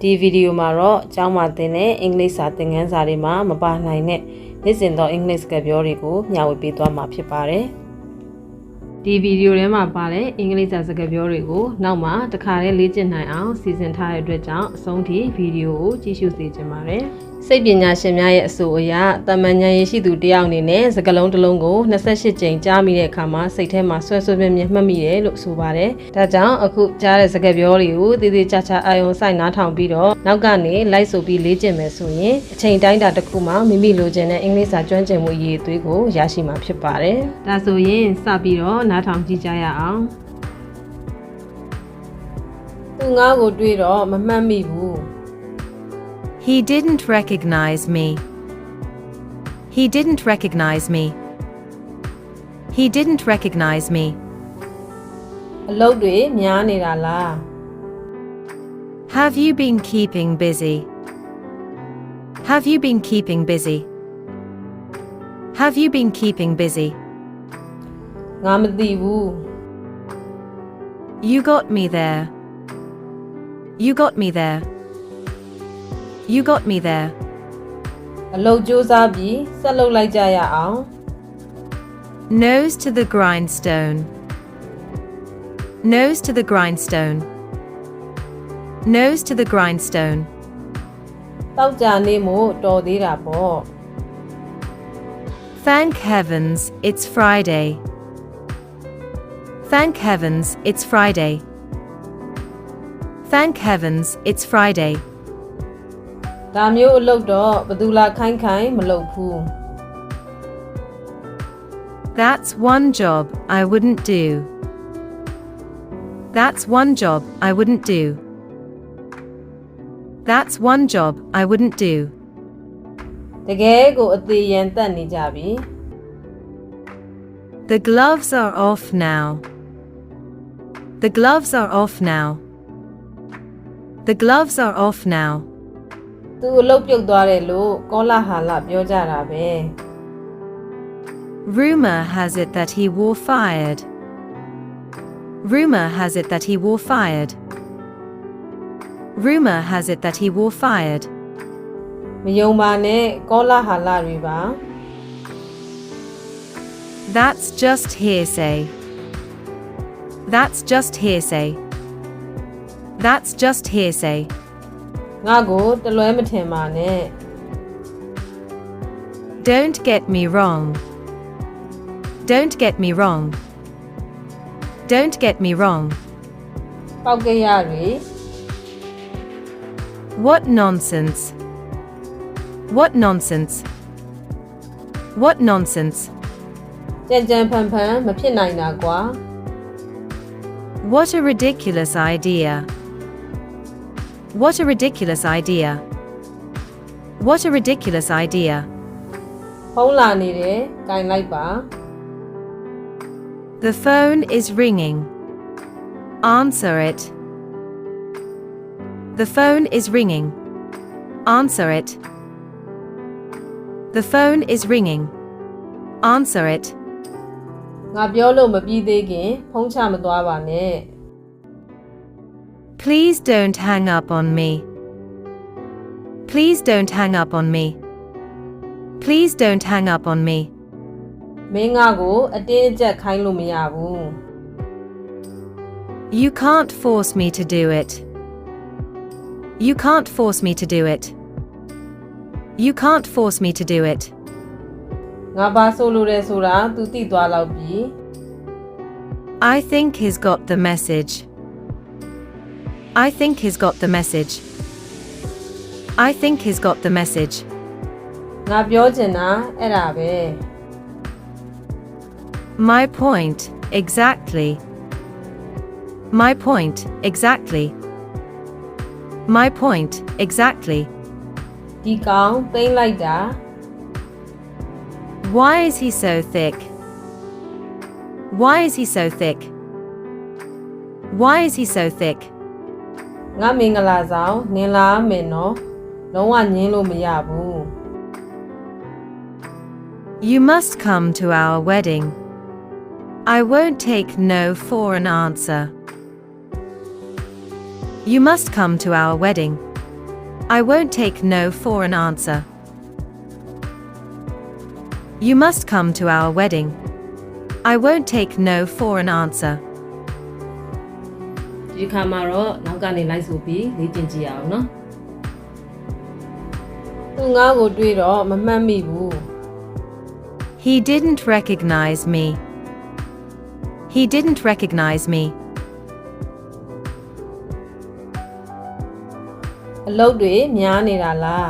ဒီဗီဒီယိုမှာတော့အကြောင်းမှာသင်တဲ့အင်္ဂလိပ်စာသင်ခန်းစာတွေမှာမပါနိုင်တဲ့နေ့စဉ်သောအင်္ဂလိပ်စကားပြောတွေကိုမျှဝေပေးသွားမှာဖြစ်ပါတယ်ဒီဗီဒီယိုထဲမှာပါတဲ့အင်္ဂလိပ်စာစကားပြောတွေကိုနောက်မှတစ်ခါတည်းလေ့ကျင့်နိုင်အောင်စီစဉ်ထားတဲ့အတွက်ကြောင့်အဆုံးထိဗီဒီယိုကိုကြည့်ရှုစေချင်ပါတယ်စိတ်ပညာရှင်များရဲ့အဆိုအရတမန်ဉာဏ်ရရှိသူတယောက်အနေနဲ့စကားလုံးတစ်လုံးကို28ကြိမ်ကြားမိတဲ့အခါမှာစိတ်ထဲမှာဆွဲဆွဲမြဲမြဲမှတ်မိတယ်လို့ဆိုပါတယ်။ဒါကြောင့်အခုကြားတဲ့စကားပြောတွေကိုတည်တည်ချာချာအာရုံစိုက်နားထောင်ပြီးတော့နောက်ကနေလိုက်ဆိုပြီးလေ့ကျင့်မယ်ဆိုရင်အချိန်တိုင်းတာတစ်ခုမှမိမိလိုချင်တဲ့အင်္ဂလိပ်စာကျွမ်းကျင်မှုအရေးအသွေးကိုရရှိမှာဖြစ်ပါတယ်။ဒါဆိုရင်စပြီးတော့နားထောင်ကြည့်ကြရအောင်။သူငါ့ကိုတွေ့တော့မမှတ်မိဘူးHe didn't recognize me. He didn't recognize me. He didn't recognize me. အလုပ်တွေများနေတာလား Have you been keeping busy? Have you been keeping busy? Have you been keeping busy? ငါမသိဘူး You got me there. You got me there. You got me there. အလုပ်ကြိုးစားပြီးဆက်လုပ်လိုက်ကြရအောင် Nose to the grindstone. Nose to the grindstone. Nose to the grindstone. တောက်ကြနေမို့တော်သေးတာပေါ့ Thank heavens, it's Friday. Thank heavens, it's Friday. Thank heavens, it's Friday. ဒါမျိုးအလုပ်တော့ဘယ်သူလာခိုင်းမလုပ်ဘူး That's one job I wouldn't do. That's one job I wouldn't do. That's one job I wouldn't do. တကယ်ကိုအသေးရန်တက်နေကြပြီ The gloves are off now. The gloves are off now. The gloves are off now. သူအလုပ်ပြုတ်သွားတယ်လို့ကောလာဟာလပြောကြတာပဲ Rumor has it that he wore fired. Rumor has it that he wore fired. Rumor has it that he wore fired. မယုံပါနဲ့ကောလာဟာလတွေပါ That's just hearsay. That's just hearsay. That's just hearsay. ငါကိုတလွဲမထင်ပါနဲ့ Don't get me wrong. Don't get me wrong. Don't get me wrong. ပောက်ကရတွေ What nonsense. What nonsense. What nonsense. ကြံကြံဖန်ဖန်မဖြစ်နိုင်တာကွာ What a ridiculous idea. What a ridiculous idea. What a ridiculous idea. ဖုန်းလာနေတယ်ကင်လိုက်ပါ The phone is ringing. Answer it. The phone is ringing. Answer it. The phone is ringing. Answer it. ငါပြောလို့မပြီးသေးခင်ဖုန်းချမသွားပါနဲ့ Please don't hang up on me. Please don't hang up on me. Please don't hang up on me. မင်းငါကိုအတင်းအကျပ်ခိုင်းလို့မရဘူး You can't force me to do it. You can't force me to do it. You can't force me to do it. ငါဘာဆိုလို့လဲဆိုတာ तू သိသွားလောက်ပြီ I think he's got the message. I think he's got the message. I think he's got the message. ငါပြောချင်တာအဲ့ဒါပဲ My point, exactly. My point, exactly. My point, exactly. ဒီကောင်ပိမ့်လိုက်တာ Why is he so thick? Why is he so thick? Why is he so thick? ငါမင်္ဂလာဆောင်နင်လာမယ်နော်လုံးဝညင်းလို့မရဘူး You must come to our wedding. I won't take no for an answer. You must come to our wedding. I won't take no for an answer. You must come to our wedding. I won't take no for an answer. ဒီခါမှာတော့နောက်ကနေလိုက်ဆိုပြီးလေ့ကျင့်ကြည့်ရအောင်နော်သူငါ့ကိုတွေ့တော့မမှတ်မိဘူး He didn't recognize me. He didn't recognize me. အလုပ်တွေများနေတာလား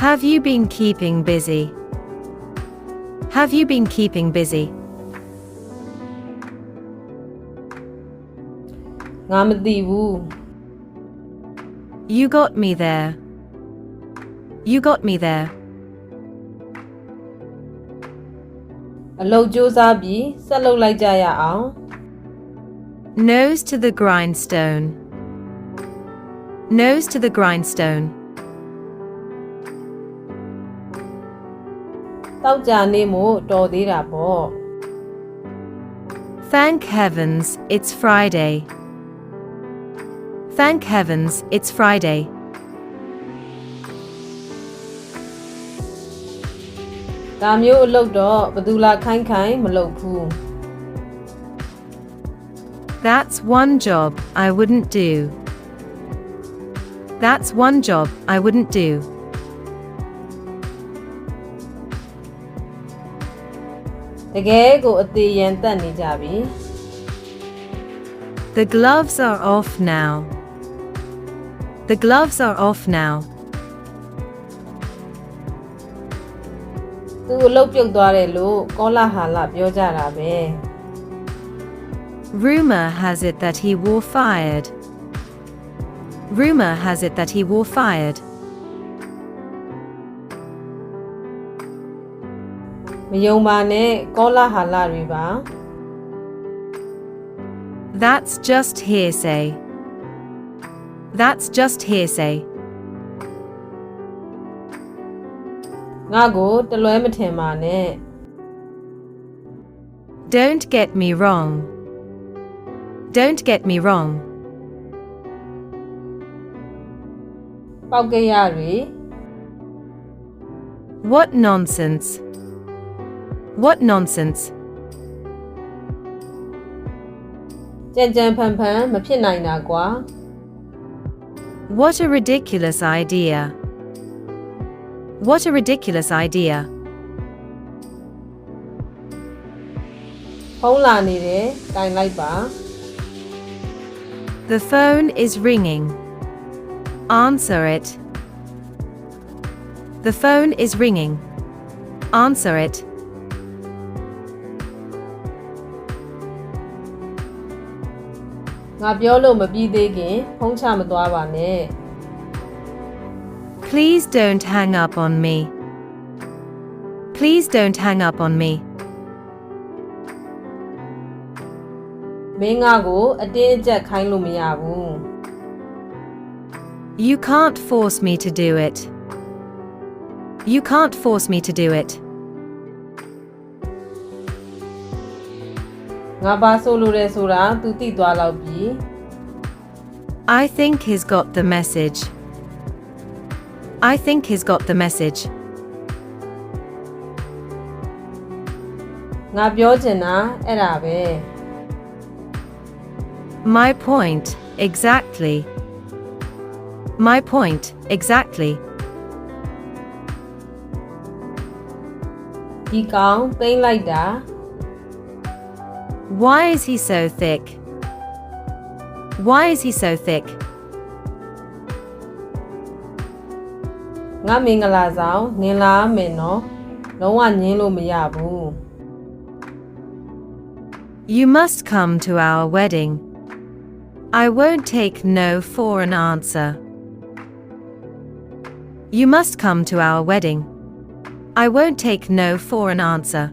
Have you been keeping busy? Have you been keeping busy? ငါမသိဘူး You got me there. You got me there. အလုပ်ကြိုးစားပြီးဆက်လုပ်လိုက်ကြရအောင် Nose to the grindstone. Nose to the grindstone. တောက်ကြနေမို့တော်သေးတာပေါ့ Thank heavens, it's Friday. Thank heavens, it's Friday. ဒါမျိုးအလုပ်တော့ဘယ်သူလာခိုင်းခိုင်းမလုပ်ဘူး That's one job I wouldn't do. That's one job I wouldn't do. တကယ်ကိုအသေးရန်တက်နေကြပြီ The gloves are off now. The gloves are off now. သူအလုပ်ပြုတ်သွားတယ်လို့ကောလာဟာလပြောကြတာပဲ Rumor has it that he wore fired. Rumor has it that he wore fired. မယုံပါနဲ့ကောလာဟာလတွေပါ That's just hearsay. That's just hearsay. ငါကိုတလွဲမထင်ပါနဲ့ Don't get me wrong. Don't get me wrong. ပောက်ကရတွေ What nonsense. What nonsense. ကြံကြံဖန်ဖန်မဖြစ်နိုင်တာကွာ What a ridiculous idea. What a ridiculous idea. ဖုန်းလာနေတယ်တိုင်လိုက်ပါ The phone is ringing. Answer it. The phone is ringing. Answer it. ငါပြောလို့မပြီးသေးခင်ဖုန်းချမသွားပါနဲ့ Please don't hang up on me. Please don't hang up on me. မင်းငါကိုအတင်းအကျပ်ခိုင်းလို့မရဘူး You can't force me to do it. You can't force me to do it. ငါပါဆိုလိုတယ်ဆိုတာ तू သိသွားလောက်ပြီ I think he's got the message. I think he's got the message. ငါပြောချင်တာအဲ့ဒါပဲ My point, exactly. My point, exactly. ဒီကောင်သိမ့်လိုက်တာ Why is he so thick? Why is he so thick? ငါမင်္ဂလာဆောင်နင်လာမယ်နော်လုံးဝညင်းလို့မရဘူး You must come to our wedding. I won't take no for an answer. You must come to our wedding. I won't take no for an answer.